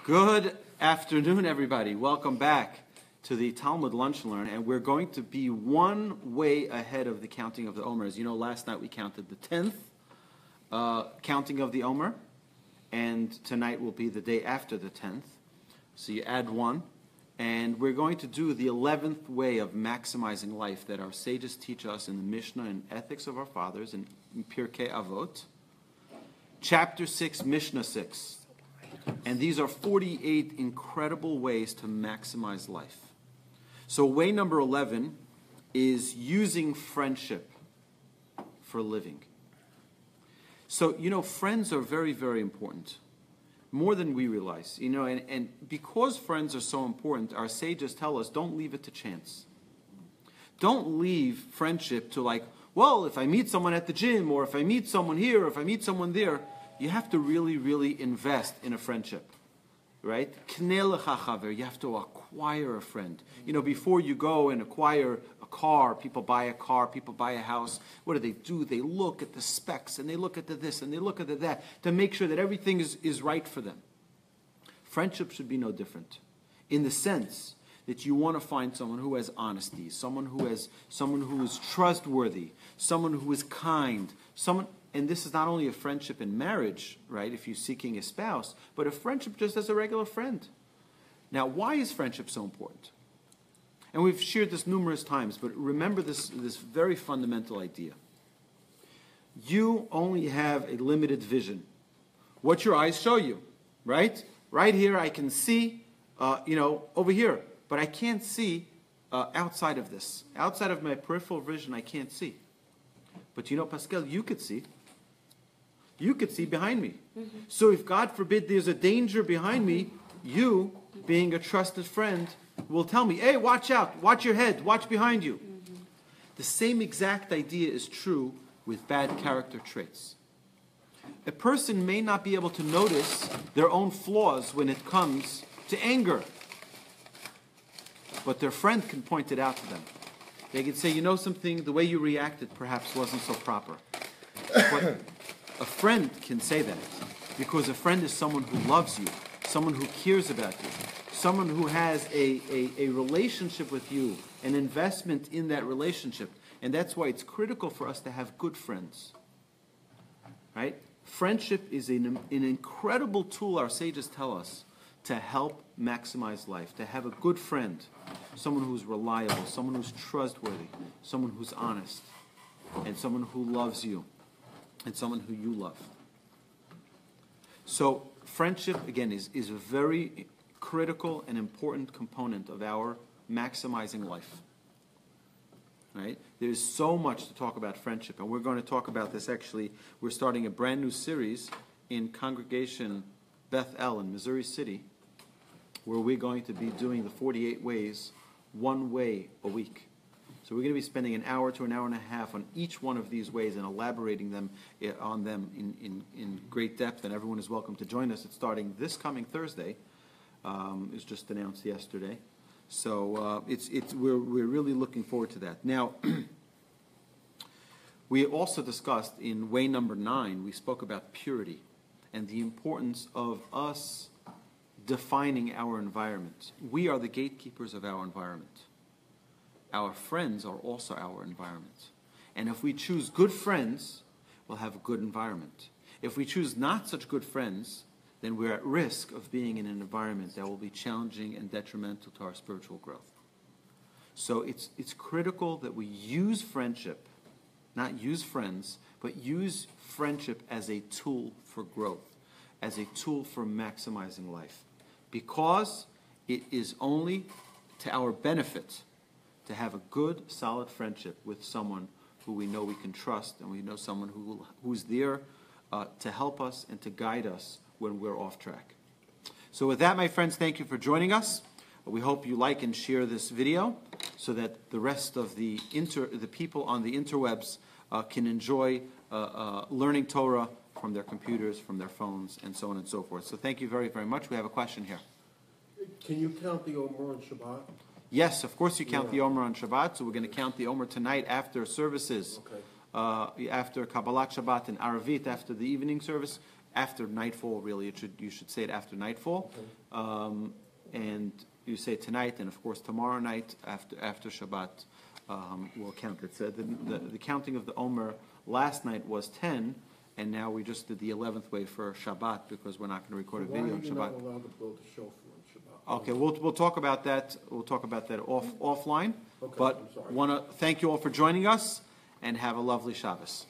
Good afternoon, everybody. Welcome back to the Talmud Lunch and Learn, and we're going to be one way ahead of the counting of the Omer. As you know, last night we counted the 10th counting of the Omer, and tonight will be the day after the 10th. So you add one, and we're going to do the 11th way of maximizing life that our sages teach us in the Mishnah and Ethics of Our Fathers in Pirkei Avot, Chapter 6, Mishnah 6. And these are 48 incredible ways to maximize life. So way number 11 is using friendship for living. So, friends are very, very important. More than we realize. And because friends are so important, our sages tell us, don't leave it to chance. Don't leave friendship to if I meet someone at the gym, or if I meet someone here, or if I meet someone there. You have to really, really invest in a friendship, right? You have to acquire a friend. Before you go and acquire a car, people buy a house. What do? They look at the specs, and they look at the this, and they look at the that, to make sure that everything is right for them. Friendship should be no different, in the sense that you want to find someone who has honesty, someone who is trustworthy, someone who is kind, and this is not only a friendship in marriage, right, if you're seeking a spouse, but a friendship just as a regular friend. Now, why is friendship so important? And we've shared this numerous times, but remember this very fundamental idea. You only have a limited vision. What your eyes show you, right? Right here I can see, over here, but I can't see outside of this. Outside of my peripheral vision, I can't see. But Pascal, you could see. You could see behind me. Mm-hmm. So if, God forbid, there's a danger behind me, you, being a trusted friend, will tell me, hey, watch out, watch your head, watch behind you. Mm-hmm. The same exact idea is true with bad character traits. A person may not be able to notice their own flaws when it comes to anger, but their friend can point it out to them. They can say, something, the way you reacted perhaps wasn't so proper. But a friend can say that, because a friend is someone who loves you, someone who cares about you, someone who has a relationship with you, an investment in that relationship. And that's why it's critical for us to have good friends. Right? Friendship is an incredible tool, our sages tell us, to help maximize life, to have a good friend, someone who's reliable, someone who's trustworthy, someone who's honest, and someone who loves you, and someone who you love. So friendship, again, is a very critical and important component of our maximizing life. Right? There's so much to talk about friendship, and we're going to talk about this actually. We're starting a brand new series in Congregation Beth El in Missouri City, where we're going to be doing the 48 ways, one way a week. So we're going to be spending an hour to an hour and a half on each one of these ways and elaborating on them in great depth, and everyone is welcome to join us. It's starting this coming Thursday. It was just announced yesterday. So we're really looking forward to that. Now, we also discussed in way number 9, we spoke about purity and the importance of us defining our environment. We are the gatekeepers of our environment. Our friends are also our environment. And if we choose good friends, we'll have a good environment. If we choose not such good friends, then we're at risk of being in an environment that will be challenging and detrimental to our spiritual growth. So it's critical that we use friendship, not use friends, but use friendship as a tool for growth, as a tool for maximizing life. Because it is only to our benefit to have a good, solid friendship with someone who we know we can trust, and we know someone who's there to help us and to guide us when we're off track. So with that, my friends, thank you for joining us. We hope you like and share this video so that the rest of the people on the interwebs can enjoy learning Torah from their computers, from their phones, and so on and so forth. So thank you very, very much. We have a question here. Can you count the Omer on Shabbat? Yes, of course you count the Omer on Shabbat. So we're going to count the Omer tonight after services, after Kabbalat Shabbat and Arvit, after the evening service. after nightfall. Really, you should say it after nightfall, and you say it tonight, and of course tomorrow night after Shabbat we'll count it. So the counting of the Omer last night was 10, and now we just did the 11th way for Shabbat because we're not going to record a video on Shabbat. Why are you not allowed to blow the shofar on Shabbat? Okay, we'll talk about that. We'll talk about that offline. Okay, But I'm sorry. want to thank you all for joining us, and have a lovely Shabbos.